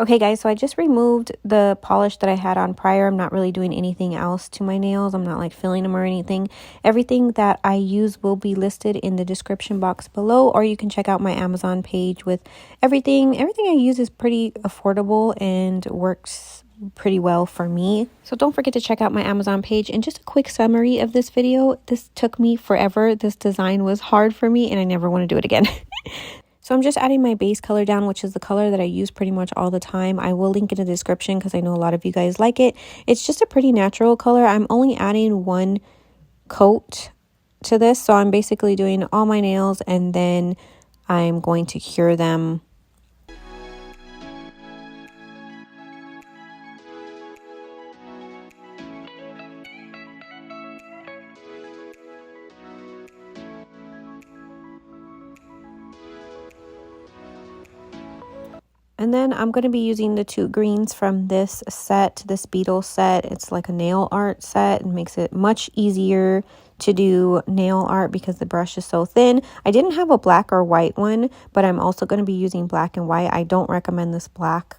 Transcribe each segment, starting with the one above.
Okay guys, so I just removed the polish that I had on prior. I'm not really doing anything else to my nails. I'm not like filling them or anything. Everything that I use will be listed in the description box below, or you can check out my Amazon page with everything. Everything I use is pretty affordable and works pretty well for me. So don't forget to check out my Amazon page. And just a quick summary of this video. This took me forever. This design was hard for me and I never want to do it again. So I'm just adding my base color down, which is the color that I use pretty much all the time. I will link in the description because I know a lot of you guys like it. It's just a pretty natural color. I'm only adding one coat to this. So I'm basically doing all my nails and then I'm going to cure them. And then I'm going to be using the two greens from this set, this beetle set. It's like a nail art set and makes it much easier to do nail art because the brush is so thin. I didn't have a black or white one, but I'm also going to be using black and white. I don't recommend this black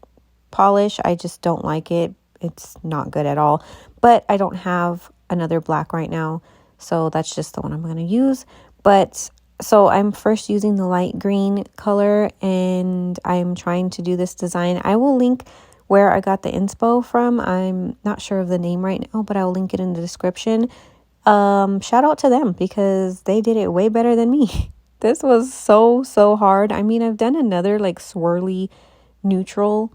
polish. I just don't like it. It's not good at all. But I don't have another black right now, so that's just the one I'm going to use. But so I'm first using the light green color and I'm trying to do this design. I will link where I got the inspo from. I'm not sure of the name right now, but I'll link it in the description. Shout out to them because they did it way better than me. This was so hard. I mean, I've done another like swirly neutral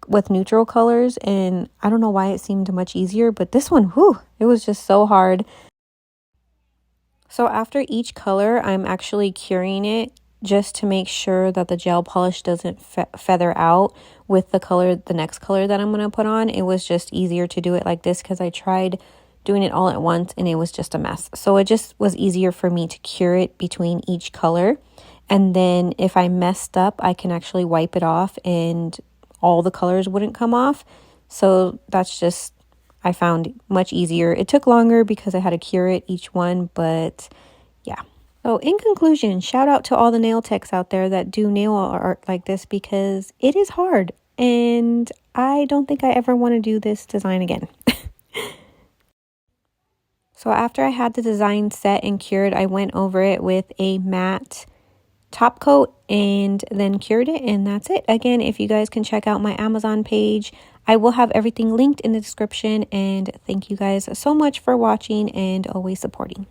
with neutral colors and I don't know why it seemed much easier, but this one, whew, it was just so hard. So after each color, I'm actually curing it just to make sure that the gel polish doesn't feather out with the color, the next color that I'm going to put on. It was just easier to do it like this because I tried doing it all at once and it was just a mess. So it just was easier for me to cure it between each color. And then if I messed up, I can actually wipe it off and all the colors wouldn't come off. So that's just, I found much easier. It took longer because I had to cure it each one, but yeah. So in conclusion, shout out to all the nail techs out there that do nail art like this because it is hard and I don't think I ever want to do this design again. So after I had the design set and cured, I went over it with a matte top coat and then cured it, and that's it. Again, if you guys can check out my Amazon page, I will have everything linked in the description. And thank you guys so much for watching and always supporting.